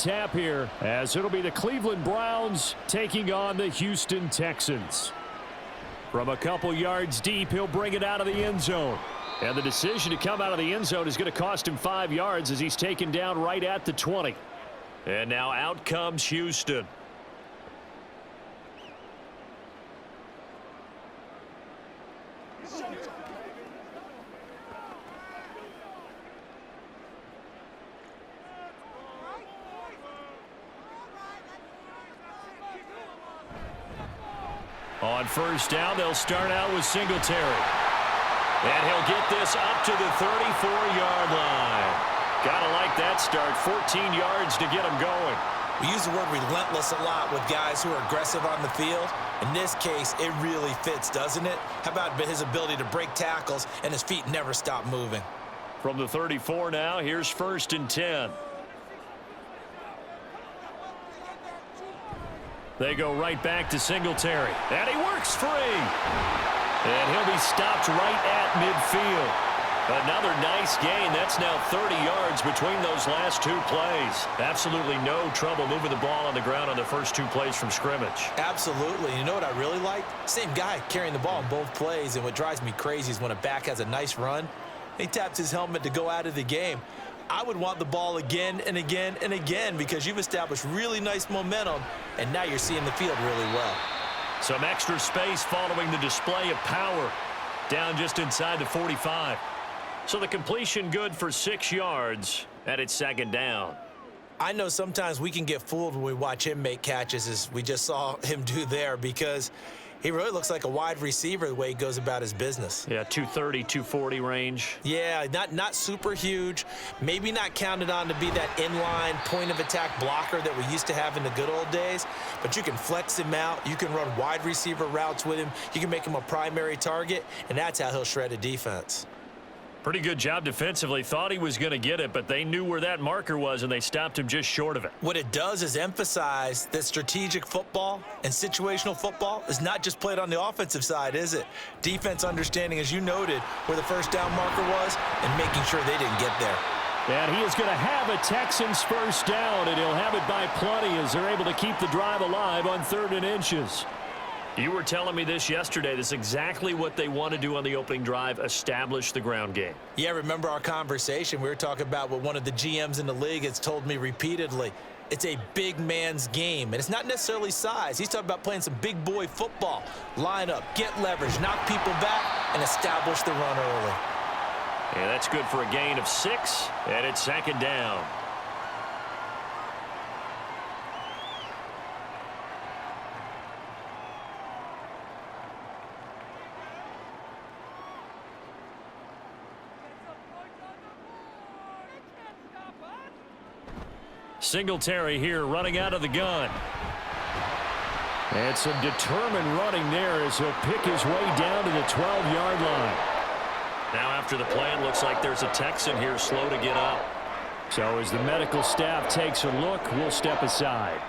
tap here, as it'll be the Cleveland Browns taking on the Houston Texans. From a couple yards deep, he'll bring it out of the end zone. And the decision to come out of the end zone is going to cost him 5 yards as he's taken down right at the 20. And now out comes Houston. On first down, they'll start out with Singletary. And he'll get this up to the 34-yard line. Gotta like that start. 14 yards to get him going. We use the word relentless a lot with guys who are aggressive on the field. In this case, it really fits, doesn't it? How about his ability to break tackles and his feet never stop moving? From the 34 now, here's 1st and 10. They go right back to Singletary. And he works free. And he'll be stopped right at midfield. Another nice gain. That's now 30 yards between those last 2 plays. Absolutely no trouble moving the ball on the ground on the first 2 plays from scrimmage. Absolutely. You know what I really like? Same guy carrying the ball in both plays. And what drives me crazy is when a back has a nice run, he taps his helmet to go out of the game. I would want the ball again and again and again because you've established really nice momentum, and now you're seeing the field really well. Some extra space following the display of power. Down just inside the 45. So the completion good for 6 yards, and it's 2nd down. I know sometimes we can get fooled when we watch him make catches, as we just saw him do there, because he really looks like a wide receiver the way he goes about his business. Yeah, 230, 240 range. Yeah, not super huge. Maybe not counted on to be that inline point-of-attack blocker that we used to have in the good old days. But you can flex him out. You can run wide receiver routes with him. You can make him a primary target, and that's how he'll shred a defense. Pretty good job defensively. Thought he was going to get it, but they knew where that marker was, and they stopped him just short of it. What it does is emphasize that strategic football and situational football is not just played on the offensive side, is it? Defense understanding, as you noted, where the first down marker was and making sure they didn't get there. And he is going to have a Texans first down, and he'll have it by plenty as they're able to keep the drive alive on 3rd and inches. You were telling me this yesterday. This is exactly what they want to do on the opening drive, establish the ground game. Yeah, remember our conversation? We were talking about what one of the GMs in the league has told me repeatedly. It's a big man's game, and it's not necessarily size. He's talking about playing some big boy football. Line up, get leverage, knock people back, and establish the run early. Yeah, that's good for a gain of 6, and it's 2nd down. Singletary here running out of the gun. And some determined running there as he'll pick his way down to the 12-yard line. Now after the play, it looks like there's a Texan here slow to get up. So as the medical staff takes a look, we'll step aside.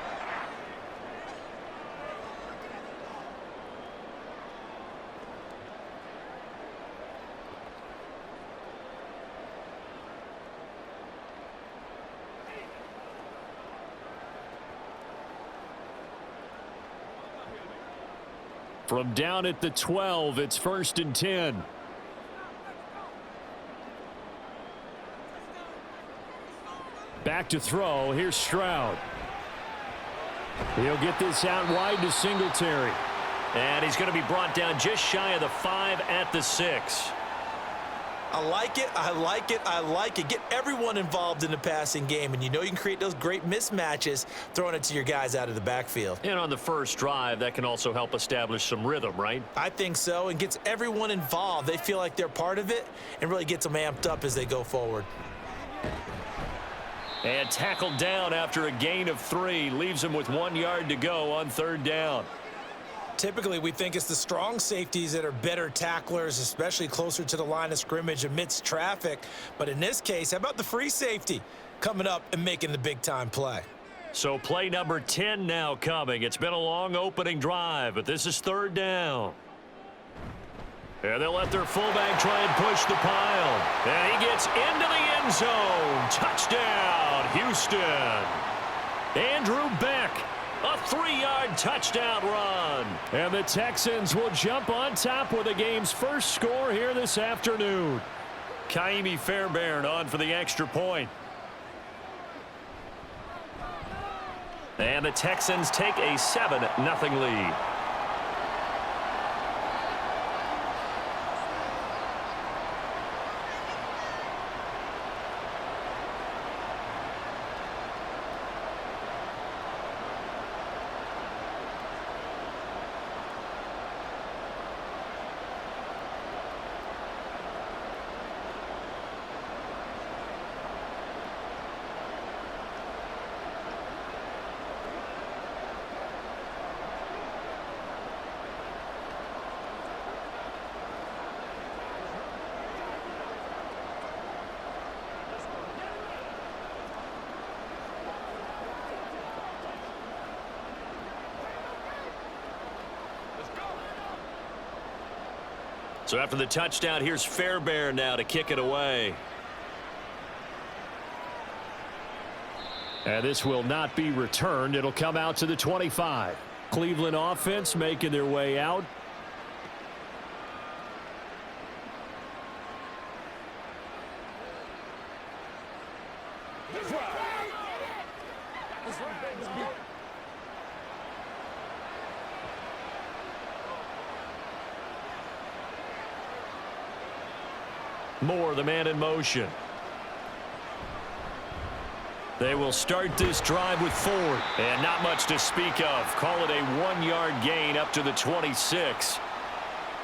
From down at the 12, it's 1st and 10. Back to throw. Here's Stroud. He'll get this out wide to Singletary. And he's going to be brought down just shy of the 5 at the 6. I like it, I like it, I like it. Get everyone involved in the passing game, and you know you can create those great mismatches throwing it to your guys out of the backfield. And on the first drive, that can also help establish some rhythm, right? I think so, and gets everyone involved. They feel like they're part of it and really gets them amped up as they go forward. And tackled down after a gain of 3. Leaves him with 1 yard to go on 3rd down. Typically, we think it's the strong safeties that are better tacklers, especially closer to the line of scrimmage amidst traffic. But in this case, how about the free safety coming up and making the big-time play? So play number 10 now coming. It's been a long opening drive, but this is 3rd down. And they'll let their fullback try and push the pile. And he gets into the end zone. Touchdown, Houston. Andrew Beck, a 3-yard touchdown run. And the Texans will jump on top with the game's first score here this afternoon. Kaimi Fairbairn on for the extra point. And the Texans take a 7-0 lead. So after the touchdown, here's Fairbairn now to kick it away. And this will not be returned. It'll come out to the 25. Cleveland offense making their way out. Moore, the man in motion. They will start this drive with Ford. And not much to speak of. Call it a 1-yard gain up to the 26.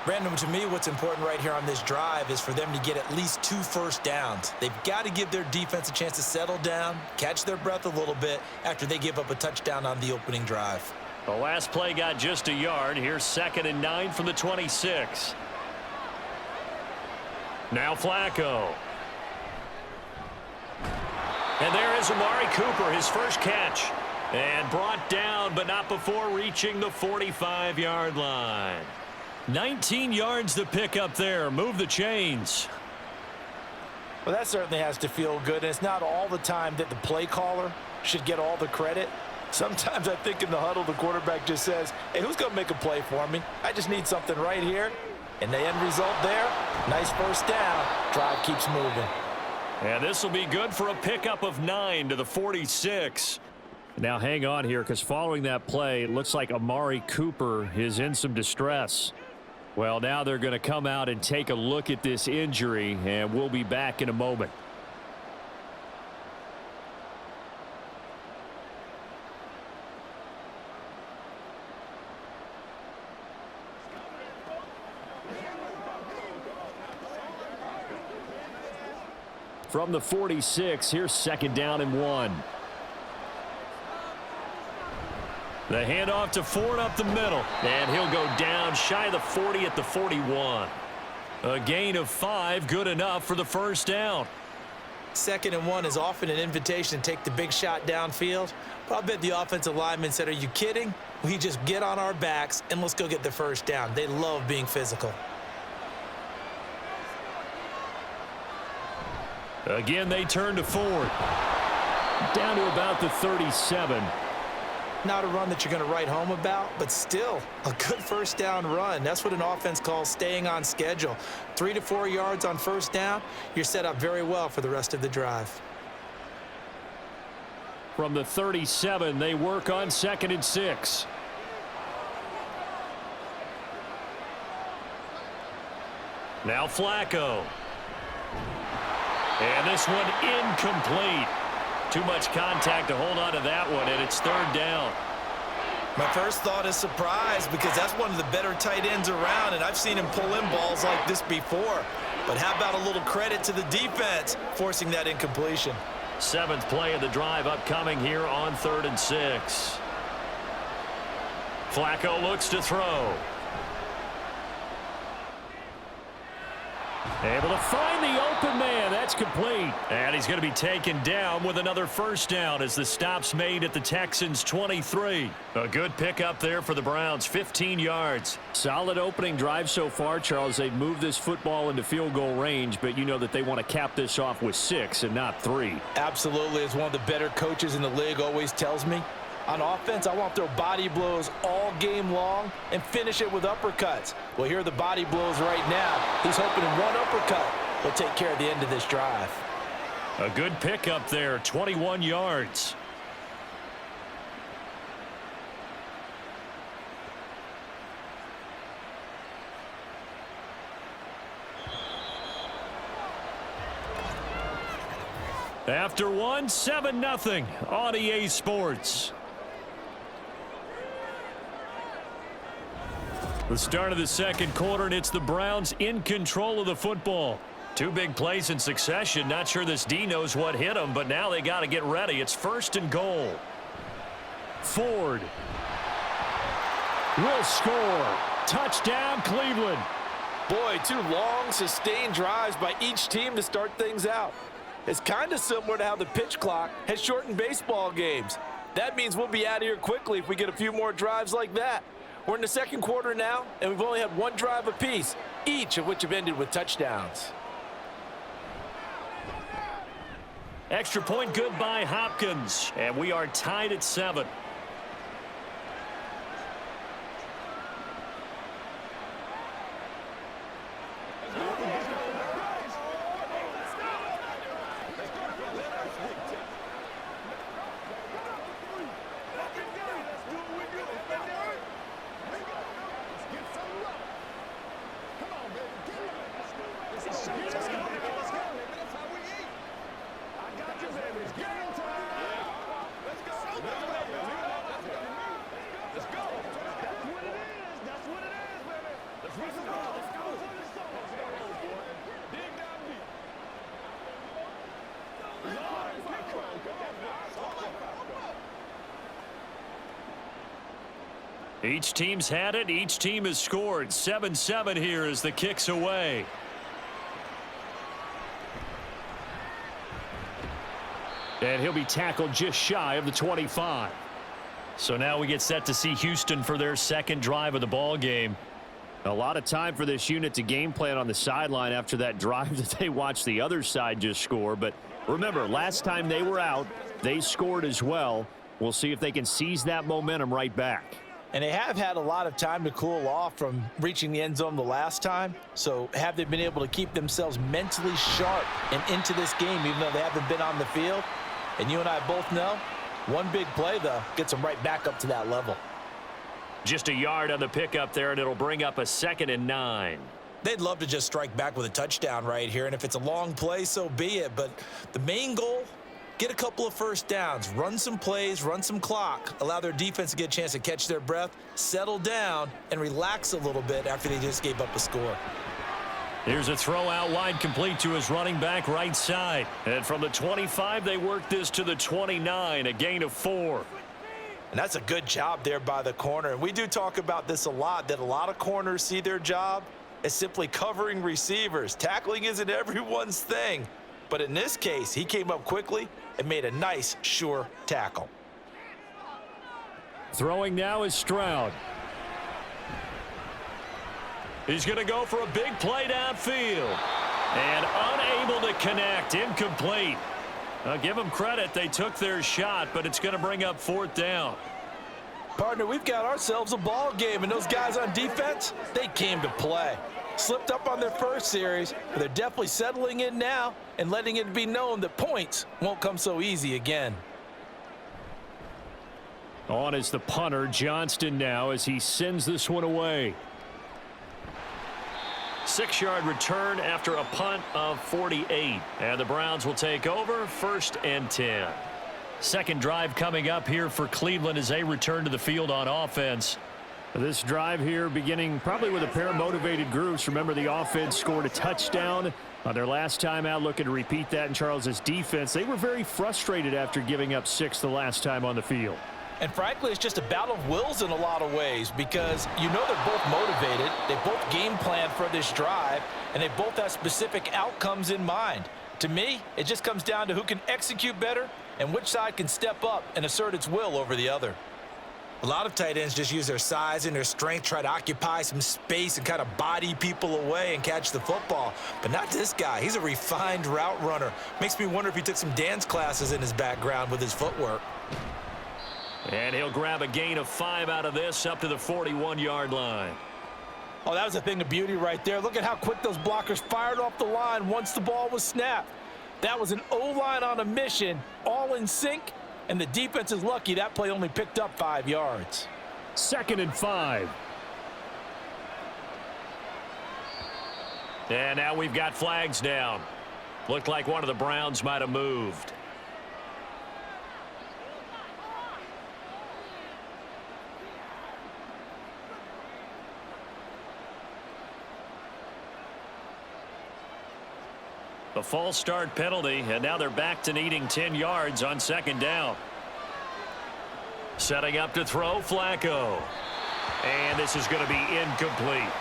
Brandon, to me, what's important right here on this drive is for them to get at least 2 first downs. They've got to give their defense a chance to settle down, catch their breath a little bit after they give up a touchdown on the opening drive. The last play got just a yard. Here's 2nd and 9 from the 26. Now Flacco. And there is Amari Cooper, his first catch. And brought down, but not before reaching the 45-yard line. 19 yards to pick up there. Move the chains. Well, that certainly has to feel good. And it's not all the time that the play caller should get all the credit. Sometimes I think in the huddle, the quarterback just says, hey, who's going to make a play for me? I just need something right here. And the end result there, nice first down. Drive keeps moving. And this will be good for a pickup of 9 to the 46. Now hang on here, because following that play, it looks like Amari Cooper is in some distress. Well, now they're going to come out and take a look at this injury, and we'll be back in a moment. From the 46, here's 2nd down and 1. The handoff to Ford up the middle. And he'll go down shy of the 40 at the 41. A gain of 5, good enough for the first down. 2nd and 1 is often an invitation to take the big shot downfield. But I bet the offensive lineman said, are you kidding? We just get on our backs and let's go get the first down. They love being physical. Again, they turn to Ford. Down to about the 37. Not a run that you're going to write home about, but still a good first down run. That's what an offense calls staying on schedule. 3 to 4 yards on first down, you're set up very well for the rest of the drive. From the 37, they work on 2nd and 6. Now Flacco. And this one incomplete. Too much contact to hold on to that one, and it's 3rd down. My first thought is surprise, because that's one of the better tight ends around, and I've seen him pull in balls like this before. But how about a little credit to the defense forcing that incompletion? 7th play of the drive upcoming here on 3rd and 6. Flacco looks to throw. Able to find the open man. That's complete. And he's going to be taken down with another first down as the stop's made at the Texans' 23. A good pickup there for the Browns, 15 yards. Solid opening drive so far, Charles. They've moved this football into field goal range, but you know that they want to cap this off with 6 and not 3. Absolutely. As one of the better coaches in the league always tells me, on offense, I want to throw body blows all game long and finish it with uppercuts. Well, here are the body blows right now. He's hoping in one uppercut will take care of the end of this drive. A good pickup there, 21 yards. After one, 7-0 on EA Sports. The start of the second quarter, and it's the Browns in control of the football. 2 big plays in succession. Not sure this D knows what hit him, but now they got to get ready. It's 1st and goal. Ford will score. Touchdown, Cleveland. Boy, 2 long, sustained drives by each team to start things out. It's kind of similar to how the pitch clock has shortened baseball games. That means we'll be out of here quickly if we get a few more drives like that. We're in the second quarter now, and we've only had 1 drive apiece, each of which have ended with touchdowns. Extra point good by Hopkins, and we are tied at 7. Each team's had it. Each team has scored. 7-7 here as the kick's away. And he'll be tackled just shy of the 25. So now we get set to see Houston for their second drive of the ball game. A lot of time for this unit to game plan on the sideline after that drive that they watched the other side just score. But remember, last time they were out, they scored as well. We'll see if they can seize that momentum right back. And they have had a lot of time to cool off from reaching the end zone the last time. So have they been able to keep themselves mentally sharp and into this game even though they haven't been on the field? And you and I both know, one big play, though, gets them right back up to that level. Just a yard on the pickup there, and it'll bring up a 2nd and 9. They'd love to just strike back with a touchdown right here, and if it's a long play, so be it. But the main goal, get a couple of first downs, run some plays, run some clock, allow their defense to get a chance to catch their breath, settle down, and relax a little bit after they just gave up a score. Here's a throw out wide, complete to his running back right side. And from the 25, they work this to the 29, a gain of 4. And that's a good job there by the corner. And we do talk about this a lot, that a lot of corners see their job as simply covering receivers. Tackling isn't everyone's thing. But in this case, he came up quickly and made a nice, sure tackle. Throwing now is Stroud. He's going to go for a big play downfield. And unable to connect. Incomplete. I'll give them credit. They took their shot, but it's going to bring up 4th down. Partner, we've got ourselves a ball game, and those guys on defense, they came to play. Slipped up on their first series, but they're definitely settling in now and letting it be known that points won't come so easy again. On is the punter, Johnston, now as he sends this one away. 6-yard return after a punt of 48. And the Browns will take over, 1st and 10. Second drive coming up here for Cleveland as they return to the field on offense. This drive here beginning probably with a pair of motivated groups. Remember, the offense scored a touchdown on their last time out, looking to repeat that in Charles's defense. They were very frustrated after giving up 6 the last time on the field. And frankly, it's just a battle of wills in a lot of ways because you know they're both motivated, they both game plan for this drive, and they both have specific outcomes in mind. To me, it just comes down to who can execute better and which side can step up and assert its will over the other. A lot of tight ends just use their size and their strength, try to occupy some space and kind of body people away and catch the football. But not this guy. He's a refined route runner. Makes me wonder if he took some dance classes in his background with his footwork. And he'll grab a gain of 5 out of this up to the 41-yard line. Oh, that was a thing of beauty right there. Look at how quick those blockers fired off the line once the ball was snapped. That was an O-line on a mission, all in sync. And the defense is lucky that play only picked up 5 yards. 2nd and 5. And now we've got flags down. Looked like one of the Browns might have moved. A false start penalty, and now they're back to needing 10 yards on 2nd down. Setting up to throw, Flacco. And this is going to be incomplete.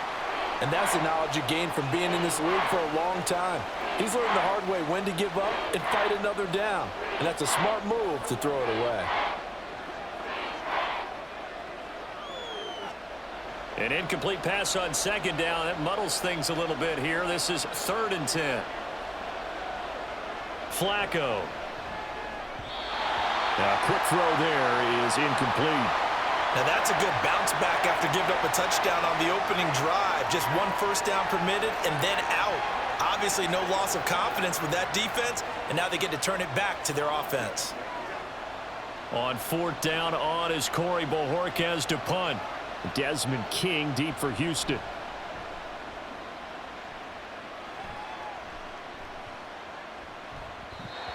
And that's the knowledge you gain from being in this league for a long time. He's learned the hard way when to give up and fight another down. And that's a smart move to throw it away. An incomplete pass on 2nd down. That muddles things a little bit here. This is 3rd and 10. Flacco. A quick throw there is incomplete. Now that's a good bounce back after giving up a touchdown on the opening drive. Just 1 first down permitted and then out. Obviously no loss of confidence with that defense, and now they get to turn it back to their offense. On 4th down, on is Corey Bojorquez to punt. Desmond King deep for Houston.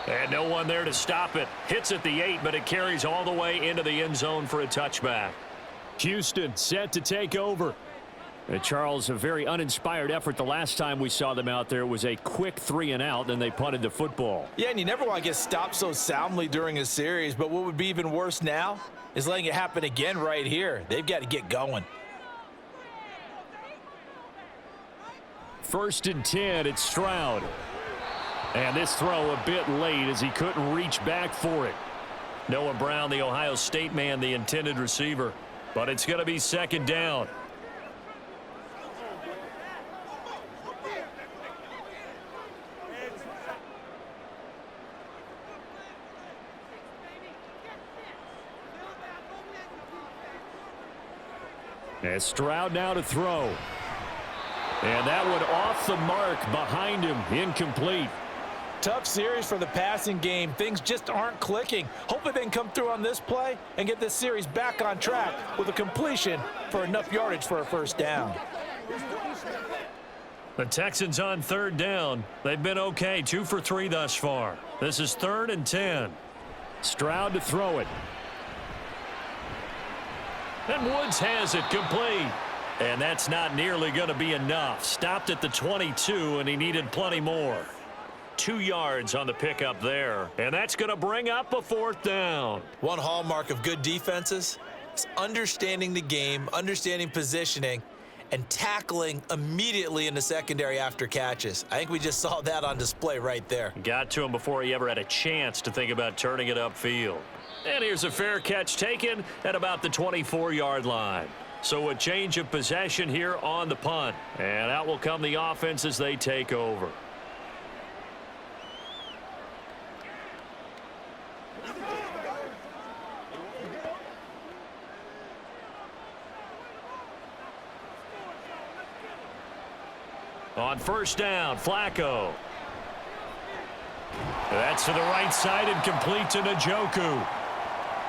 And no one there to stop it. Hits at the 8, but it carries all the way into the end zone for a touchback. Houston set to take over. Charles, a very uninspired effort the last time we saw them out there was a quick 3 and out, then they punted the football. Yeah, and you never want to get stopped so soundly during a series, but what would be even worse now is letting it happen again right here. They've got to get going. 1st and 10, it's Stroud. And this throw a bit late as he couldn't reach back for it. Noah Brown, the Ohio State man, the intended receiver. But it's going to be 2nd down. And Stroud now to throw. And that one off the mark behind him, incomplete. Tough series for the passing game. Things just aren't clicking. Hopefully they can come through on this play and get this series back on track with a completion for enough yardage for a first down. The Texans on 3rd down. They've been okay, 2 for 3 thus far. This is 3rd and 10. Stroud to throw it. And Woods has it complete. And that's not nearly going to be enough. Stopped at the 22, and he needed plenty more. 2 yards on the pickup there. And that's going to bring up a 4th down. One hallmark of good defenses is understanding the game, understanding positioning, and tackling immediately in the secondary after catches. I think we just saw that on display right there. Got to him before he ever had a chance to think about turning it upfield. And here's a fair catch taken at about the 24-yard line. So a change of possession here on the punt. And out will come the offense as they take over. On 1st down, Flacco. That's to the right side and complete to Njoku.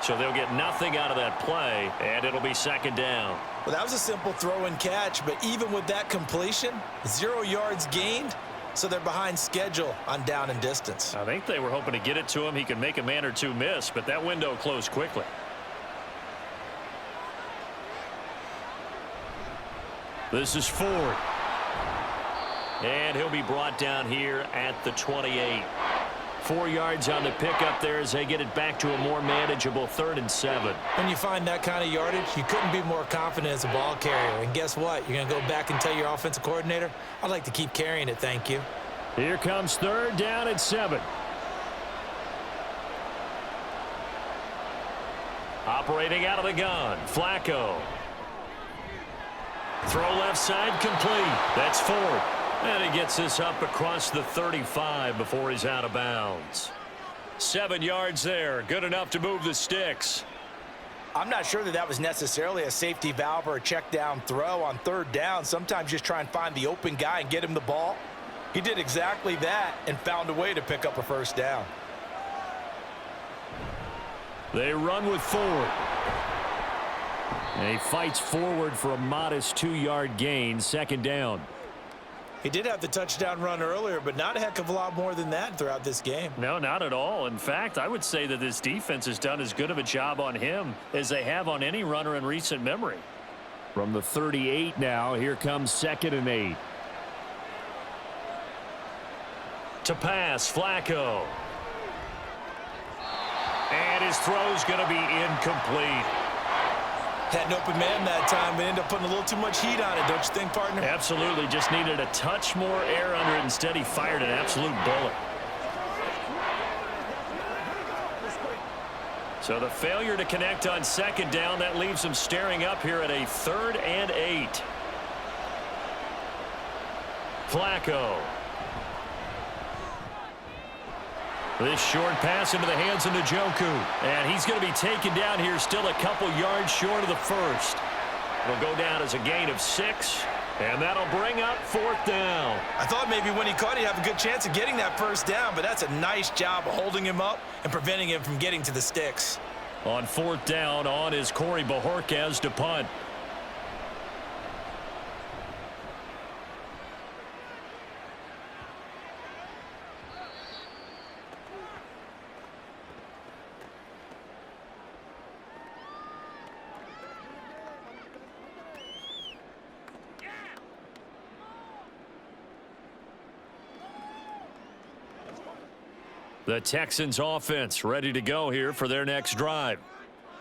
So they'll get nothing out of that play, and it'll be 2nd down. Well, that was a simple throw and catch, but even with that completion, 0 yards gained, so they're behind schedule on down and distance. I think they were hoping to get it to him. He could make a man or two miss, but that window closed quickly. This is Ford. And he'll be brought down here at the 28. 4 yards on the pickup there as they get it back to a more manageable 3rd and 7. When you find that kind of yardage, you couldn't be more confident as a ball carrier. And guess what? You're going to go back and tell your offensive coordinator, I'd like to keep carrying it, thank you. Here comes 3rd down and 7. Operating out of the gun, Flacco. Throw left side, complete. That's Ford. And he gets this up across the 35 before he's out of bounds. 7 yards there, good enough to move the sticks. I'm not sure that was necessarily a safety valve or a check down throw on 3rd down. Sometimes just try and find the open guy and get him the ball. He did exactly that and found a way to pick up a 1st down. They run with Ford. And he fights forward for a modest 2-yard gain, 2nd down. He did have the touchdown run earlier, but not a heck of a lot more than that throughout this game. No, not at all. In fact, I would say that this defense has done as good of a job on him as they have on any runner in recent memory. From the 38 now, here comes 2nd and 8. To pass, Flacco. And his throw's going to be incomplete. Had an open man that time, but ended up putting a little too much heat on it, don't you think, partner? Absolutely. Just needed a touch more air under it. Instead, he fired an absolute bullet. So the failure to connect on 2nd down, that leaves him staring up here at a 3rd and 8. Flacco. This short pass into the hands of Njoku. And he's going to be taken down here still a couple yards short of the 1st. It'll go down as a gain of 6. And that'll bring up 4th down. I thought maybe when he caught, he'd have a good chance of getting that 1st down, but that's a nice job of holding him up and preventing him from getting to the sticks. On 4th down, on is Corey Bajorquez to punt. The Texans offense ready to go here for their next drive.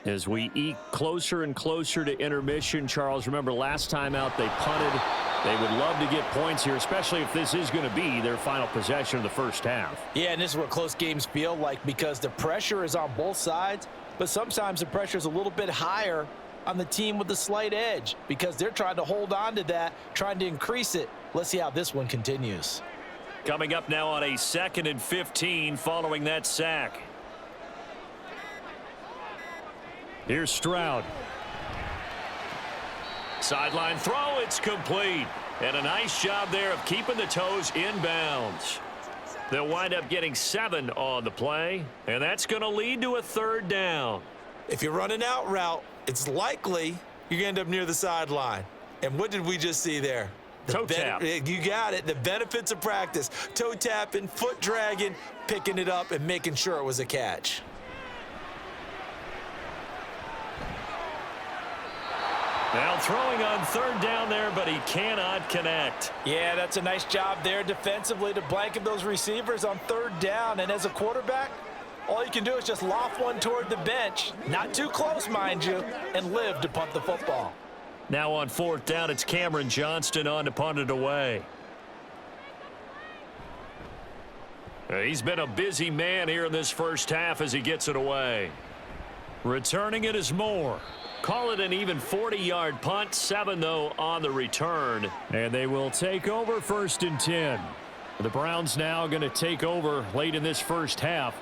As we eke closer and closer to intermission, Charles, remember last time out they punted. They would love to get points here, especially if this is going to be their final possession of the 1st half. Yeah, and this is what close games feel like because the pressure is on both sides, but sometimes the pressure is a little bit higher on the team with the slight edge because they're trying to hold on to that, trying to increase it. Let's see how this one continues. Coming up now on a 2nd and 15 following that sack. Here's Stroud. Sideline throw, it's complete. And a nice job there of keeping the toes inbounds. They'll wind up getting 7 on the play, and that's going to lead to a 3rd down. If you're running out route, it's likely you're going to end up near the sideline. And what did we just see there? Toe tap. You got it. The benefits of practice. Toe tapping, foot dragging, picking it up, and making sure it was a catch. Now throwing on 3rd down there, but he cannot connect. Yeah, that's a nice job there defensively to blanket those receivers on 3rd down. And as a quarterback, all you can do is just loft one toward the bench. Not too close, mind you, and live to punt the football. Now on 4th down, it's Cameron Johnston on to punt it away. He's been a busy man here in this 1st half as he gets it away. Returning it is Moore. Call it an even 40-yard punt, 7 though on the return. And they will take over 1st and 10. The Browns now going to take over late in this 1st half.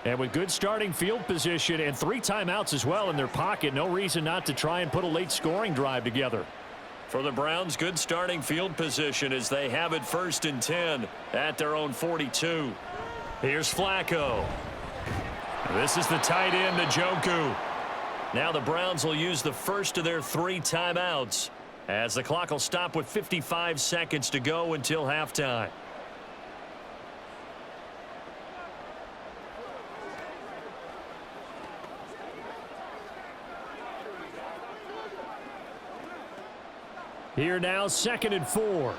And with good starting field position and 3 timeouts as well in their pocket, no reason not to try and put a late scoring drive together. For the Browns, good starting field position as they have it 1st and 10 at their own 42. Here's Flacco. This is the tight end, Njoku. Now the Browns will use the 1st of their 3 timeouts as the clock will stop with 55 seconds to go until halftime. Here now, 2nd and 4.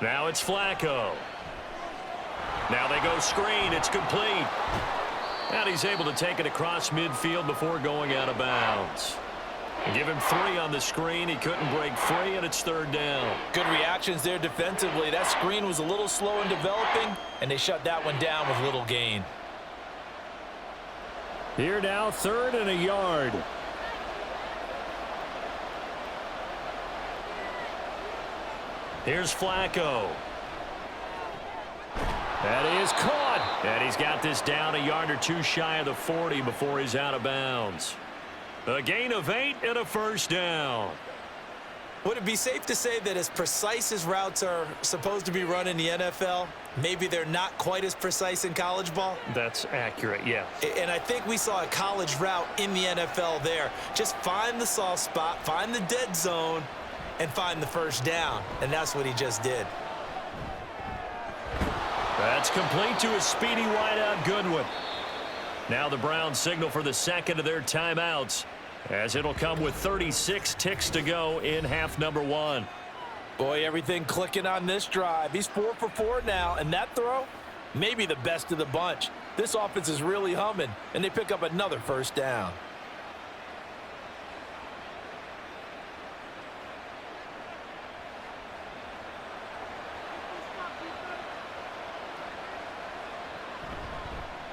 Now it's Flacco. Now they go screen. It's complete. And he's able to take it across midfield before going out of bounds. Give him 3 on the screen. He couldn't break free, and it's 3rd down. Good reactions there defensively. That screen was a little slow in developing, and they shut that one down with little gain. Here now, 3rd and a yard. Here's Flacco. That is caught. And he's got this down a yard or 2 shy of the 40 before he's out of bounds. A gain of 8 and a 1st down. Would it be safe to say that as precise as routes are supposed to be run in the NFL, maybe they're not quite as precise in college ball? That's accurate, yeah. And I think we saw a college route in the NFL there. Just find the soft spot, find the dead zone, and find the 1st down. And that's what he just did. That's complete to a speedy wideout Goodwin. Now the Browns signal for the 2nd of their timeouts, as it'll come with 36 ticks to go in half number 1. Boy, everything clicking on this drive. He's 4 for 4 now, and that throw, maybe the best of the bunch. This offense is really humming, and they pick up another 1st down.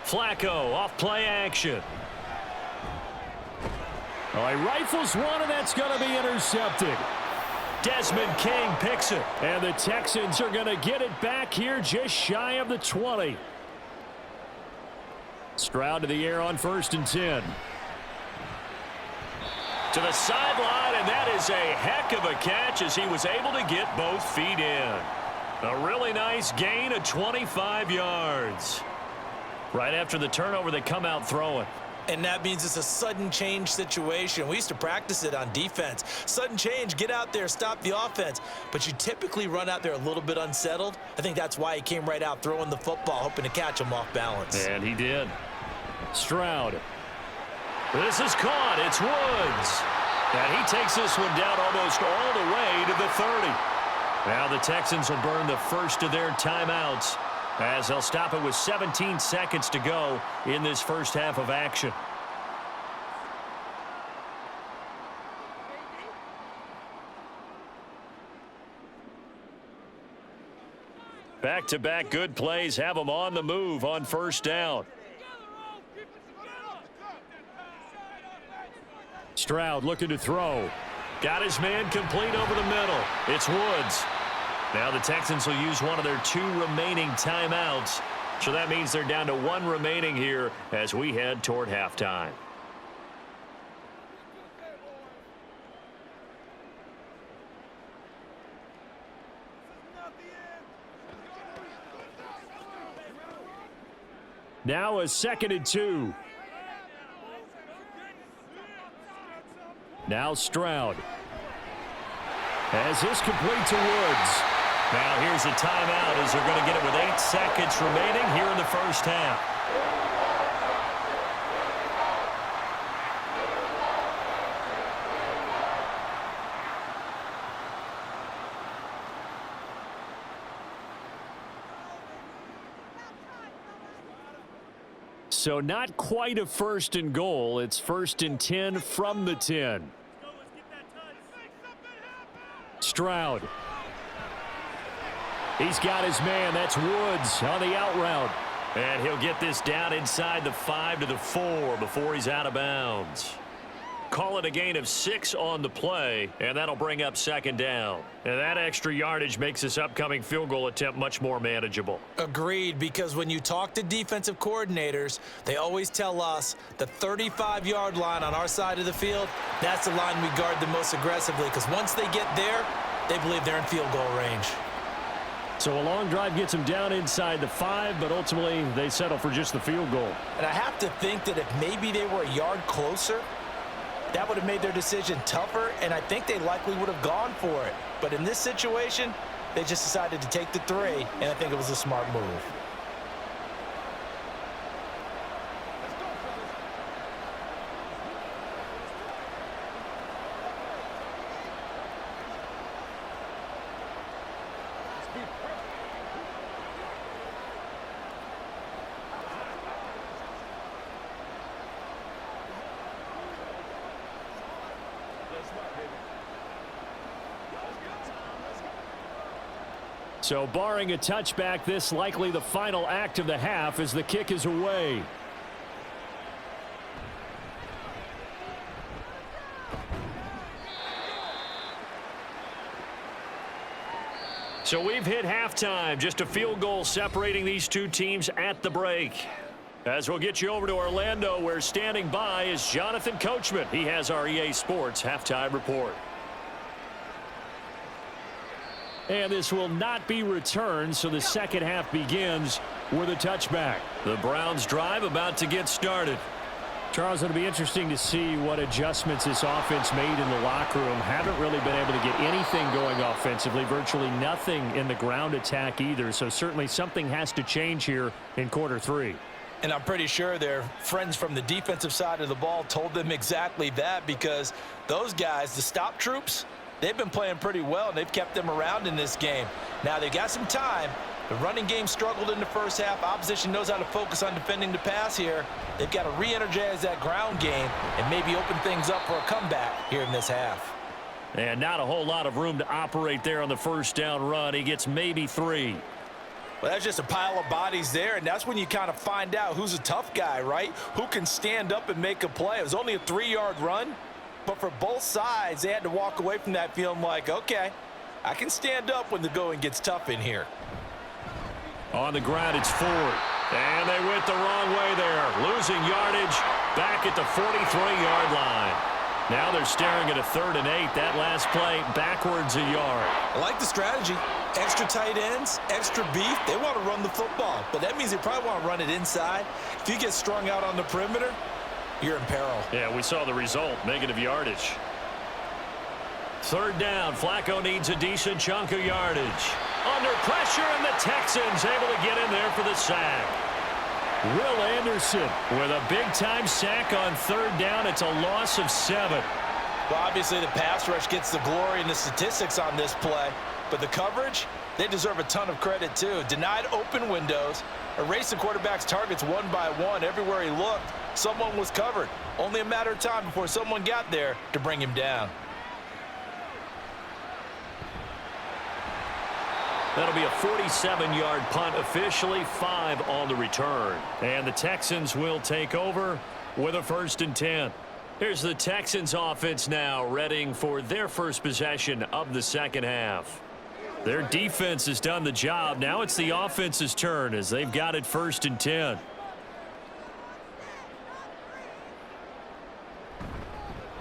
Flacco off play action. Oh, he rifles one, and that's going to be intercepted. Desmond King picks it. And the Texans are going to get it back here just shy of the 20. Stroud to the air on 1st and 10. To the sideline, and that is a heck of a catch as he was able to get both feet in. A really nice gain of 25 yards. Right after the turnover, they come out throwing. And that means it's a sudden change situation. We used to practice it on defense. Sudden change, get out there, stop the offense. But you typically run out there a little bit unsettled. I think that's why he came right out throwing the football, hoping to catch him off balance. And he did. Stroud. This is caught. It's Woods. And he takes this one down almost all the way to the 30. Now the Texans will burn the 1st of their timeouts, as they'll stop it with 17 seconds to go in this 1st half of action. Back-to-back good plays have them on the move on 1st down. Stroud looking to throw. Got his man complete over the middle. It's Woods. Now the Texans will use one of their 2 remaining timeouts. So that means they're down to 1 remaining here as we head toward halftime. Now a 2nd and 2. Now Stroud. As this complete to Woods. Now here's a timeout as they're going to get it with 8 seconds remaining here in the 1st half. So not quite a 1st and goal. It's 1st and 10 from the 10. Stroud. He's got his man. That's Woods on the out route. And he'll get this down inside the 5 to the 4 before he's out of bounds. Call it a gain of 6 on the play, and that'll bring up 2nd down. And that extra yardage makes this upcoming field goal attempt much more manageable. Agreed, because when you talk to defensive coordinators, they always tell us the 35-yard line on our side of the field, that's the line we guard the most aggressively, because once they get there, they believe they're in field goal range. So a long drive gets them down inside the 5, but ultimately they settle for just the field goal. And I have to think that if maybe they were a yard closer, that would have made their decision tougher, and I think they likely would have gone for it. But in this situation, they just decided to take the 3, and I think it was a smart move. So barring a touchback, this likely the final act of the half as the kick is away. So we've hit halftime. Just a field goal separating these two teams at the break. As we'll get you over to Orlando, where standing by is Jonathan Coachman. He has our EA Sports halftime report. And this will not be returned, so the second half begins with a touchback. The Browns drive about to get started. Charles, it'll be interesting to see what adjustments this offense made in the locker room. Haven't really been able to get anything going offensively, virtually nothing in the ground attack either. So certainly something has to change here in quarter three. And I'm pretty sure their friends from the defensive side of the ball told them exactly that, because those guys, the stop troops, they've been playing pretty well, and they've kept them around in this game. Now, they got some time. The running game struggled in the first half. Opposition knows how to focus on defending the pass here. They've got to re-energize that ground game and maybe open things up for a comeback here in this half. And not a whole lot of room to operate there on the first down run. He gets maybe 3. Well, that's just a pile of bodies there, and that's when you kind of find out who's a tough guy, right? Who can stand up and make a play. It was only a 3-yard run, but for both sides, they had to walk away from that feeling like, okay, I can stand up when the going gets tough in here. On the ground, it's Ford. And they went the wrong way there. Losing yardage back at the 43-yard line. Now they're staring at a 3rd and 8. That last play backwards a yard. I like the strategy. Extra tight ends, extra beef. They want to run the football, but that means they probably want to run it inside. If you get strung out on the perimeter, you're in peril. Yeah, we saw the result. Negative yardage. 3rd down. Flacco needs a decent chunk of yardage. Under pressure, and the Texans able to get in there for the sack. Will Anderson with a big-time sack on 3rd down. It's a loss of 7. Well, obviously the pass rush gets the glory and the statistics on this play, but the coverage, they deserve a ton of credit too. Denied open windows, erased the quarterback's targets one by one. Everywhere he looked, someone was covered. Only a matter of time before someone got there to bring him down. That'll be a 47-yard punt, officially 5 on the return. And the Texans will take over with a 1st and 10. Here's the Texans offense now, readying for their first possession of the second half. Their defense has done the job. Now it's the offense's turn as they've got it 1st and 10.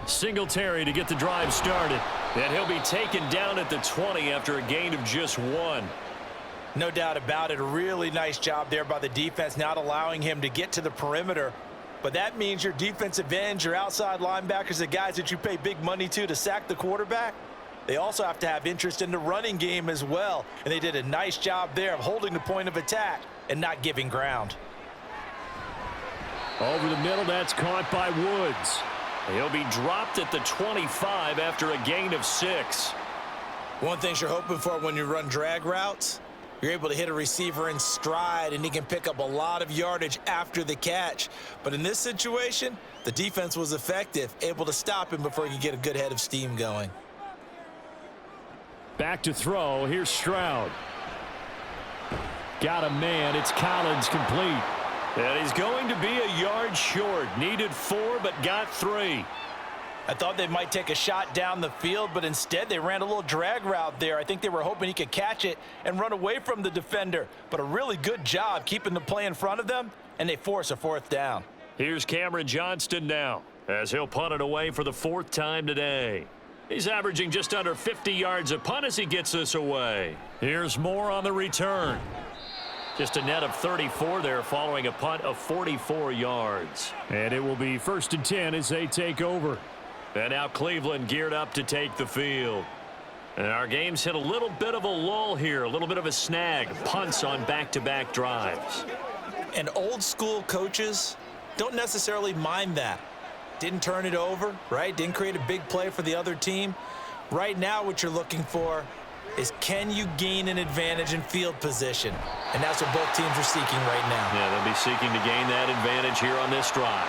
Singletary to get the drive started. And he'll be taken down at the 20 after a gain of just 1. No doubt about it. A really nice job there by the defense, not allowing him to get to the perimeter. But that means your defensive ends, your outside linebackers, the guys that you pay big money to sack the quarterback, they also have to have interest in the running game as well. And they did a nice job there of holding the point of attack and not giving ground. Over the middle, that's caught by Woods. He'll be dropped at the 25 after a gain of 6. One thing you're hoping for when you run drag routes, you're able to hit a receiver in stride, and he can pick up a lot of yardage after the catch. But in this situation, the defense was effective, able to stop him before he could get a good head of steam going. Back to throw. Here's Stroud. Got a man. It's Collins complete. And he's going to be a yard short. Needed 4, but got 3. I thought they might take a shot down the field, but instead they ran a little drag route there. I think they were hoping he could catch it and run away from the defender. But a really good job keeping the play in front of them, and they force a 4th down. Here's Cameron Johnston now, as he'll punt it away for the 4th time today. He's averaging just under 50 yards a punt as he gets this away. Here's Moore on the return. Just a net of 34 there following a punt of 44 yards. And it will be 1st and 10 as they take over. And now Cleveland geared up to take the field. And our game's hit a little bit of a lull here, a little bit of a snag. Punts on back-to-back drives. And old school coaches don't necessarily mind that. Didn't turn it over, right? Didn't create a big play for the other team. Right now what you're looking for is, can you gain an advantage in field position? And that's what both teams are seeking right now. Yeah, they'll be seeking to gain that advantage here on this drive.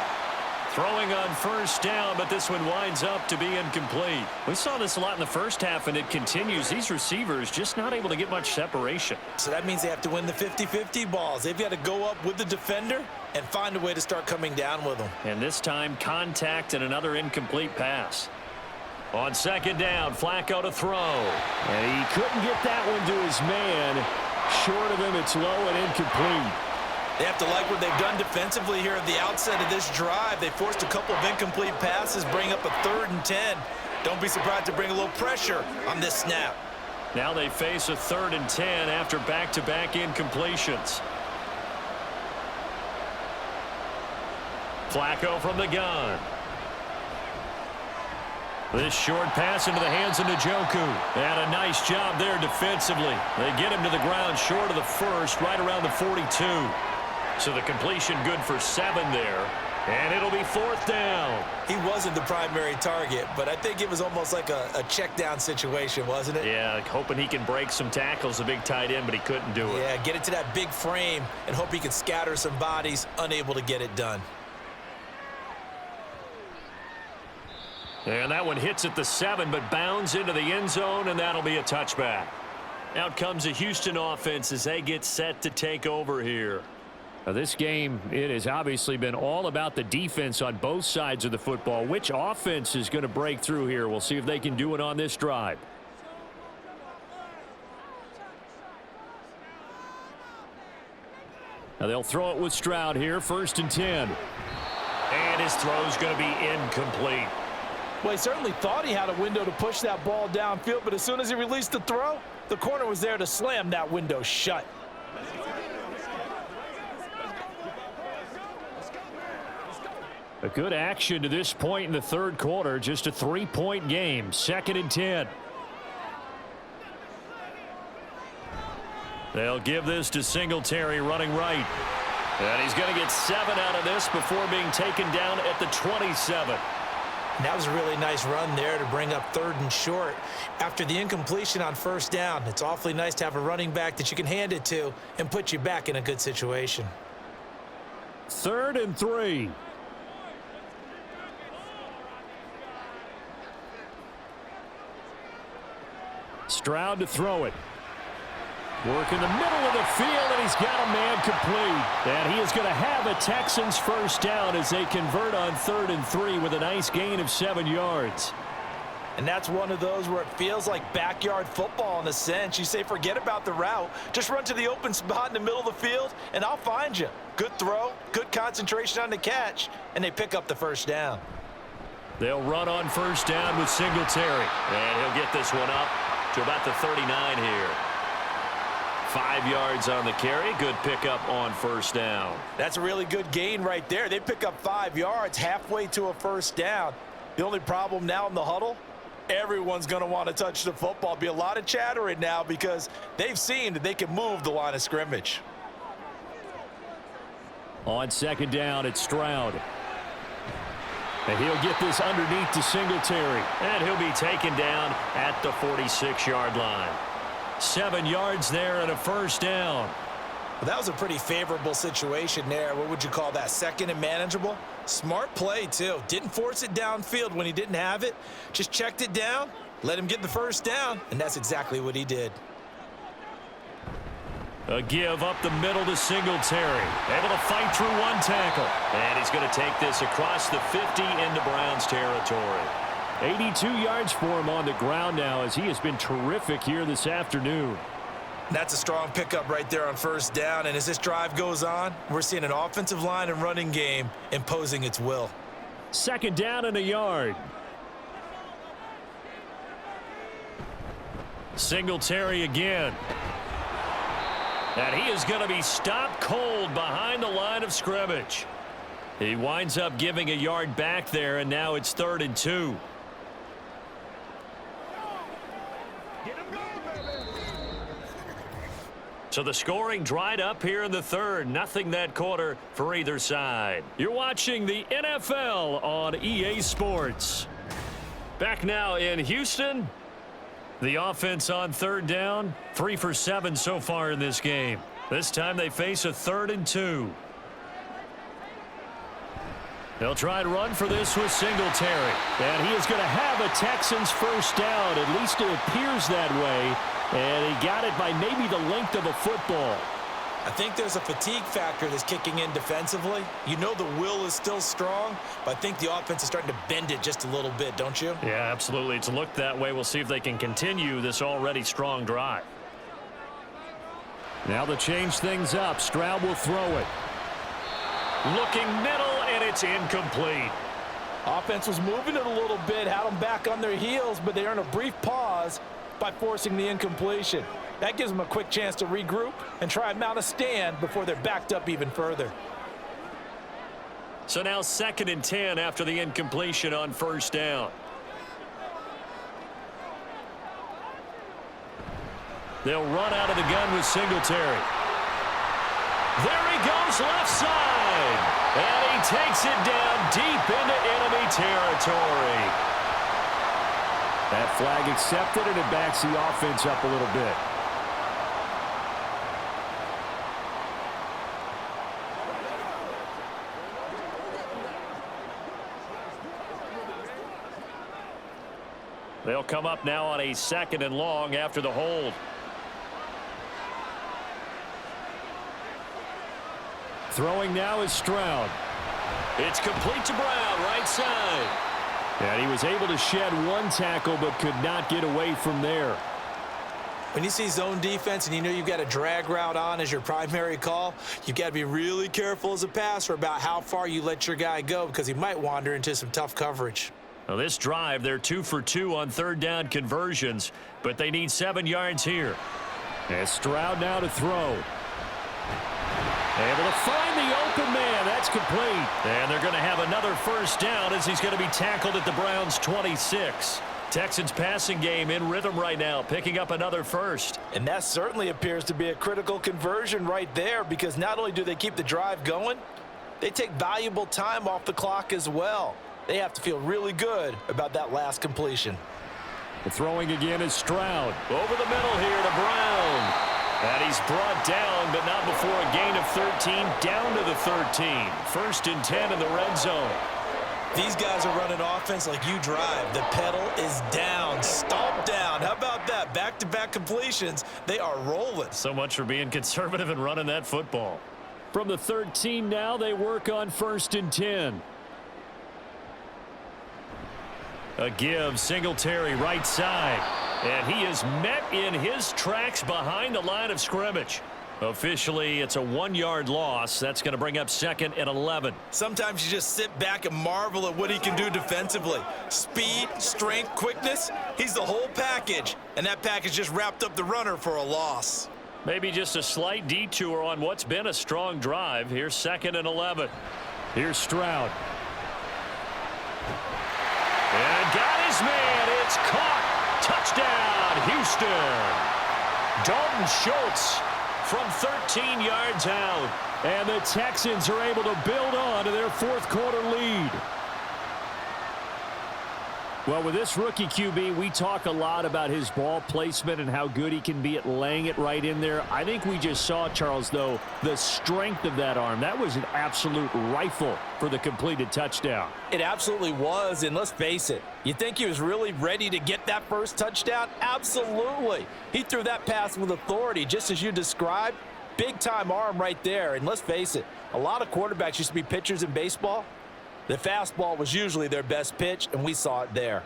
Throwing on first down, but this one winds up to be incomplete. We saw this a lot in the first half, and it continues. These receivers just not able to get much separation. So that means they have to win the 50-50 balls. They've got to go up with the defender and find a way to start coming down with them. And this time, contact and another incomplete pass. On second down, Flacco to throw. And he couldn't get that one to his man. Short of him, it's low and incomplete. They have to like what they've done defensively here at the outset of this drive. They forced a couple of incomplete passes, bring up a 3rd and 10. Don't be surprised to bring a little pressure on this snap. Now they face a 3rd and 10 after back-to-back incompletions. Flacco from the gun. This short pass into the hands of Njoku. And a nice job there defensively. They get him to the ground short of the first, right around the 42. So the completion good for 7 there. And it'll be 4th down. He wasn't the primary target, but I think it was almost like a check down situation, wasn't it? Yeah, hoping he can break some tackles, the big tight end, but he couldn't do it. Yeah, get it to that big frame and hope he can scatter some bodies, unable to get it done. And that one hits at the 7, but bounds into the end zone, and that'll be a touchback. Out comes the Houston offense as they get set to take over here. Now this game, it has obviously been all about the defense on both sides of the football. Which offense is going to break through here? We'll see if they can do it on this drive. Now they'll throw it with Stroud here, 1st and 10. And his throw's going to be incomplete. Well, he certainly thought he had a window to push that ball downfield, but as soon as he released the throw, the corner was there to slam that window shut. A good action to this point in the 3rd quarter. Just a 3-point game. 2nd and 10. They'll give this to Singletary running right. And he's going to get 7 out of this before being taken down at the 27. And that was a really nice run there to bring up 3rd and short. After the incompletion on 1st down, it's awfully nice to have a running back that you can hand it to and put you back in a good situation. 3rd and 3. Stroud to throw it. Work in the middle of the field, and he's got a man complete. And he is going to have a Texans 1st down as they convert on 3rd and 3 with a nice gain of 7 yards. And that's one of those where it feels like backyard football in a sense. You say, forget about the route. Just run to the open spot in the middle of the field, and I'll find you. Good throw, good concentration on the catch, and they pick up the 1st down. They'll run on 1st down with Singletary. And he'll get this one up to about the 39 here. 5 yards on the carry. Good pickup on 1st down. That's a really good gain right there. They pick up 5 yards halfway to a 1st down. The only problem now in the huddle, everyone's going to want to touch the football. Be a lot of chattering now because they've seen that they can move the line of scrimmage. On 2nd down, it's Stroud. And he'll get this underneath to Singletary. And he'll be taken down at the 46-yard line. 7 yards there and a 1st down. Well, that was a pretty favorable situation there. What would you call that? 2nd and manageable? Smart play, too. Didn't force it downfield when he didn't have it. Just checked it down, let him get the 1st down, and that's exactly what he did. A give up the middle to Singletary. Able to fight through one tackle. And he's going to take this across the 50 into Browns territory. 82 yards for him on the ground now as he has been terrific here this afternoon. That's a strong pickup right there on 1st down. And as this drive goes on, we're seeing an offensive line and running game imposing its will. 2nd down and a yard. Singletary again. And he is going to be stopped cold behind the line of scrimmage. He winds up giving a yard back there, and now it's 3rd and 2. So the scoring dried up here in the 3rd. Nothing that quarter for either side. You're watching the NFL on EA Sports. Back now in Houston. The offense on 3rd down. 3 for 7 so far in this game. This time they face a 3rd and 2. They'll try to run for this with Singletary. And he is going to have a Texans first down. At least it appears that way. And he got it by maybe the length of a football. I think there's a fatigue factor that's kicking in defensively. You know the will is still strong, but I think the offense is starting to bend it just a little bit, don't you? Yeah, absolutely. It's looked that way. We'll see if they can continue this already strong drive. Now to change things up, Stroud will throw it. Looking middle, and it's incomplete. Offense was moving it a little bit, had them back on their heels, but they earned a brief pause by forcing the incompletion. That gives them a quick chance to regroup and try and mount a stand before they're backed up even further. So now 2nd and 10 after the incompletion on first down. They'll run out of the gun with Singletary. There he goes left side. And he takes it down deep into enemy territory. That flag accepted, and it backs the offense up a little bit. They'll come up now on a 2nd and long after the hold. Throwing now is Stroud. It's complete to Brown, right side. And he was able to shed one tackle but could not get away from there. When you see zone defense and you know you've got a drag route on as your primary call, you've got to be really careful as a passer about how far you let your guy go because he might wander into some tough coverage. Well, this drive, they're 2 for 2 on 3rd down conversions, but they need 7 yards here. And Stroud now to throw. Able to find the open man. That's complete. And they're going to have another first down as he's going to be tackled at the Browns' 26. Texans passing game in rhythm right now, picking up another first. And that certainly appears to be a critical conversion right there because not only do they keep the drive going, they take valuable time off the clock as well. They have to feel really good about that last completion. The throwing again is Stroud. Over the middle here to Brown. And he's brought down, but not before a gain of 13, down to the 13. 1st and 10 in the red zone. These guys are running offense like you drive. The pedal is down, stomp down. How about that? Back-to-back completions. They are rolling. So much for being conservative and running that football. From the 13 now, they work on 1st and 10. A give, Singletary right side. And he is met in his tracks behind the line of scrimmage. Officially, it's a 1-yard loss. That's going to bring up 2nd and 11. Sometimes you just sit back and marvel at what he can do defensively. Speed, strength, quickness, he's the whole package. And that package just wrapped up the runner for a loss. Maybe just a slight detour on what's been a strong drive. Here's 2nd and 11. Here's Stroud. And got his man. It's caught. Touchdown, Houston. Dalton Schultz from 13 yards out. And the Texans are able to build on to their 4th quarter lead. Well, with this rookie QB, we talk a lot about his ball placement and how good he can be at laying it right in there. I think we just saw, Charles, though, the strength of that arm. That was an absolute rifle for the completed touchdown. It absolutely was, and let's face it, you think he was really ready to get that first touchdown? Absolutely. He threw that pass with authority, just as you described. Big-time arm right there, and let's face it, a lot of quarterbacks used to be pitchers in baseball. The fastball was usually their best pitch, and we saw it there.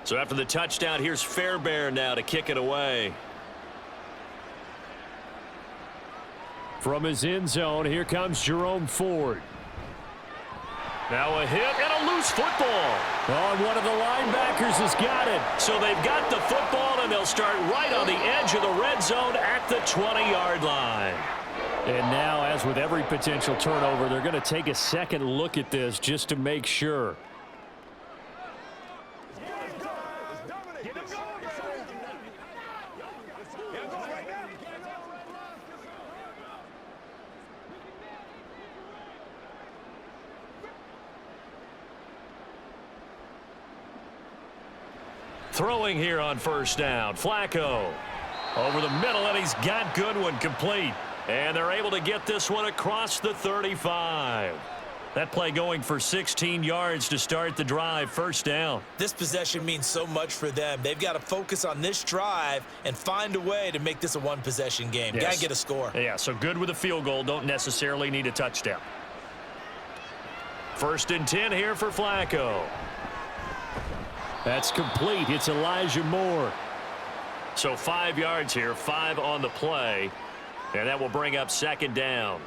So after the touchdown, here's Fairbairn now to kick it away. From his end zone, here comes Jerome Ford. Now a hit and a loose football. Oh, and one of the linebackers has got it. So they've got the football, and they'll start right on the edge of the red zone at the 20-yard line. And now, as with every potential turnover, they're going to take a second look at this just to make sure. Throwing here on first down. Flacco over the middle, and he's got Goodwin complete. And they're able to get this one across the 35. That play going for 16 yards to start the drive. First down. This possession means so much for them. They've got to focus on this drive and find a way to make this a one-possession game. Yes. Got to get a score. Yeah, so good with a field goal. Don't necessarily need a touchdown. First and 10 here for Flacco. That's complete. It's Elijah Moore. So 5 yards here, 5 on the play. And that will bring up second down.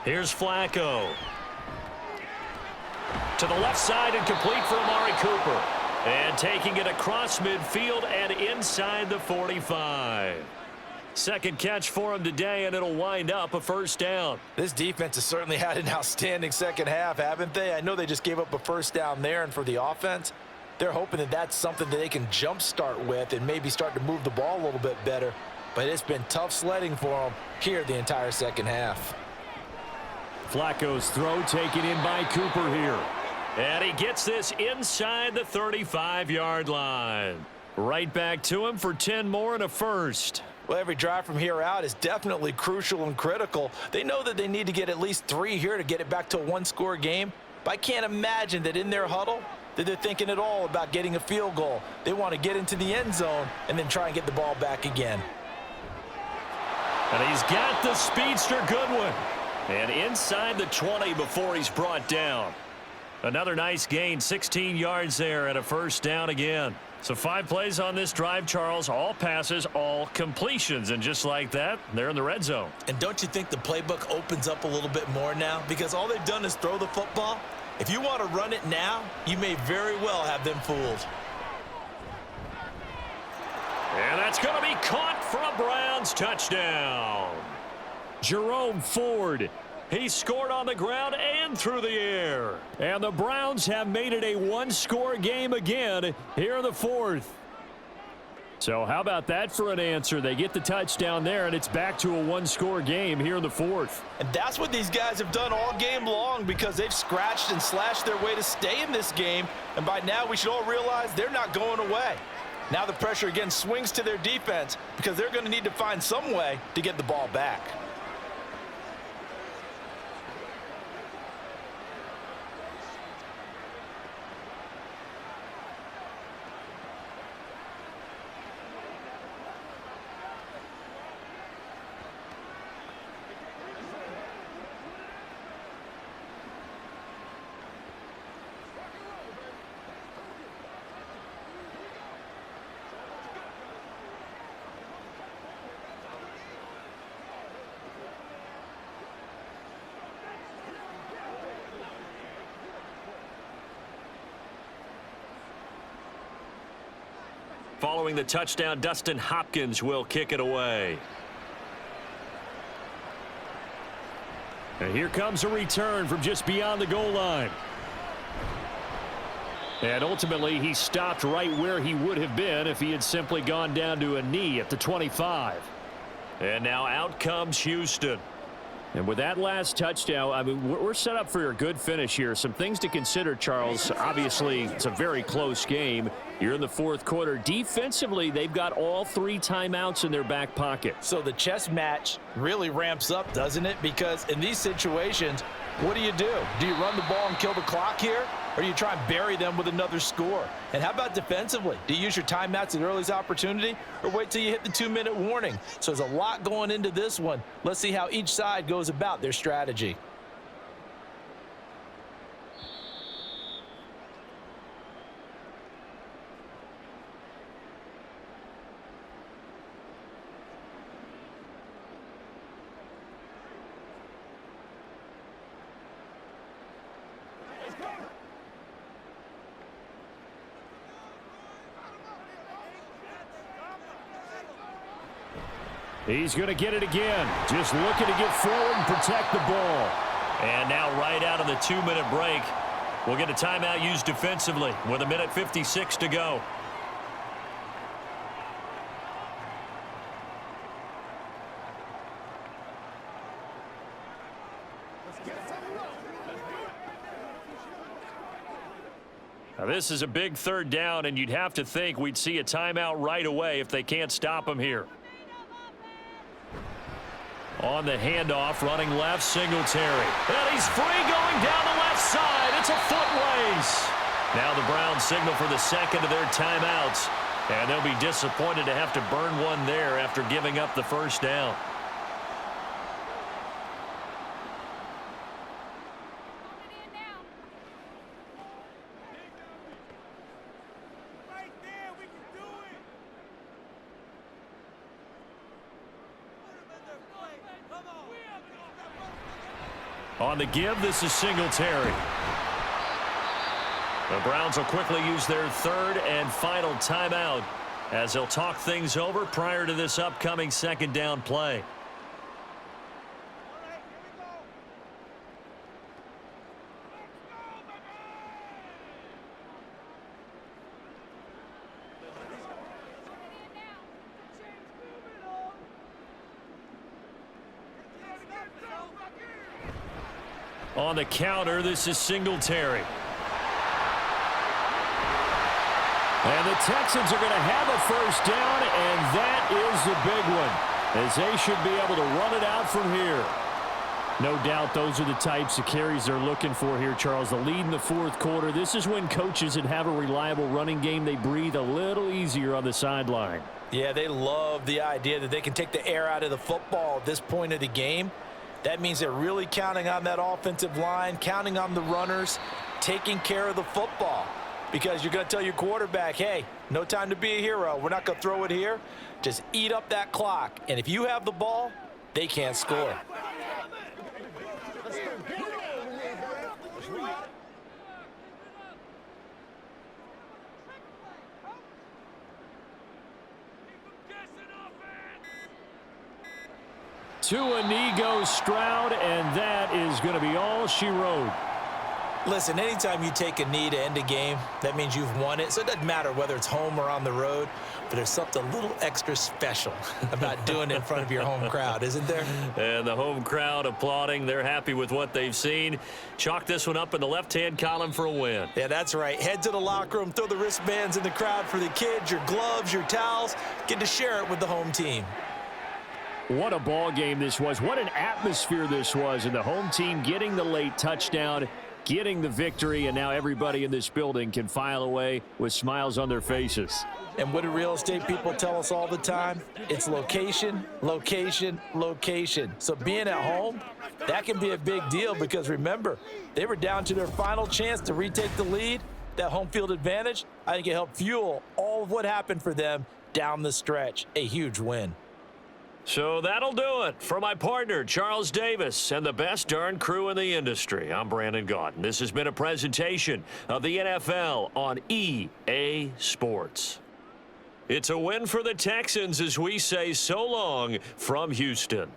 Here's Flacco. To the left side and complete for Amari Cooper. And taking it across midfield and inside the 45. Second catch for him today, and it'll wind up a first down. This defense has certainly had an outstanding second half, haven't they? I know they just gave up a first down there, and for the offense, they're hoping that that's something that they can jumpstart with and maybe start to move the ball a little bit better. But it's been tough sledding for them here the entire second half. Flacco's throw taken in by Cooper here. And he gets this inside the 35-yard line. Right back to him for 10 more and a first. Well, every drive from here out is definitely crucial and critical. They know that they need to get at least 3 here to get it back to a one-score game. But I can't imagine that in their huddle that they're thinking at all about getting a field goal. They want to get into the end zone and then try and get the ball back again. And he's got the speedster Goodwin. And inside the 20 before he's brought down. Another nice gain, 16 yards there and a first down again. So 5 plays on this drive, Charles. All passes, all completions. And just like that, they're in the red zone. And don't you think the playbook opens up a little bit more now? Because all they've done is throw the football. If you want to run it now, you may very well have them fooled. And that's going to be caught for a Browns touchdown. Jerome Ford. He scored on the ground and through the air. And the Browns have made it a one-score game again here in the fourth. So how about that for an answer? They get the touchdown there, and it's back to a one-score game here in the fourth. And that's what these guys have done all game long because they've scratched and slashed their way to stay in this game. And by now we should all realize they're not going away. Now the pressure again swings to their defense because they're going to need to find some way to get the ball back. Following the touchdown, Dustin Hopkins will kick it away. And here comes a return from just beyond the goal line. And ultimately, he stopped right where he would have been if he had simply gone down to a knee at the 25. And now out comes Houston. And with that last touchdown, I mean, we're set up for a good finish here. Some things to consider, Charles. Obviously, it's a very close game. You're in the fourth quarter. Defensively, they've got all 3 timeouts in their back pocket. So the chess match really ramps up, doesn't it? Because in these situations, what do? Do you run the ball and kill the clock here? Or do you try and bury them with another score? And how about defensively? Do you use your timeouts at earliest opportunity or wait till you hit the 2-minute warning? So there's a lot going into this one. Let's see how each side goes about their strategy. He's going to get it again. Just looking to get forward and protect the ball. And now right out of the 2-minute break, we'll get a timeout used defensively with 1:56 to go. Now, this is a big third down, and you'd have to think we'd see a timeout right away if they can't stop him here. On the handoff, running left, Singletary. And he's free going down the left side. It's a foot race. Now the Browns signal for the second of their timeouts. And they'll be disappointed to have to burn one there after giving up the first down. On the give, this is Singletary. The Browns will quickly use their third and final timeout as they'll talk things over prior to this upcoming second down play. On the counter, this is Singletary. And the Texans are going to have a first down, and that is the big one, as they should be able to run it out from here. No doubt those are the types of carries they're looking for here, Charles. The lead in the fourth quarter. This is when coaches that have a reliable running game, they breathe a little easier on the sideline. Yeah, they love the idea that they can take the air out of the football at this point of the game. That means they're really counting on that offensive line, counting on the runners, taking care of the football. Because you're going to tell your quarterback, hey, no time to be a hero. We're not going to throw it here. Just eat up that clock. And if you have the ball, they can't score. To a knee goes Stroud, and that is going to be all she wrote. Listen, anytime you take a knee to end a game, that means you've won it. So it doesn't matter whether it's home or on the road, but there's something a little extra special about doing it in front of your home crowd, isn't there? And the home crowd applauding. They're happy with what they've seen. Chalk this one up in the left-hand column for a win. Yeah, that's right. Head to the locker room, throw the wristbands in the crowd for the kids, your gloves, your towels. Get to share it with the home team. What a ball game this was. What an atmosphere this was. And the home team getting the late touchdown, getting the victory, and now everybody in this building can file away with smiles on their faces. And what do real estate people tell us all the time? It's location, location, location. So being at home, that can be a big deal because remember, they were down to their final chance to retake the lead. That home field advantage, I think it helped fuel all of what happened for them down the stretch. A huge win. So that'll do it for my partner, Charles Davis, and the best darn crew in the industry. I'm Brandon Gaudin. This has been a presentation of the NFL on EA Sports. It's a win for the Texans as we say so long from Houston.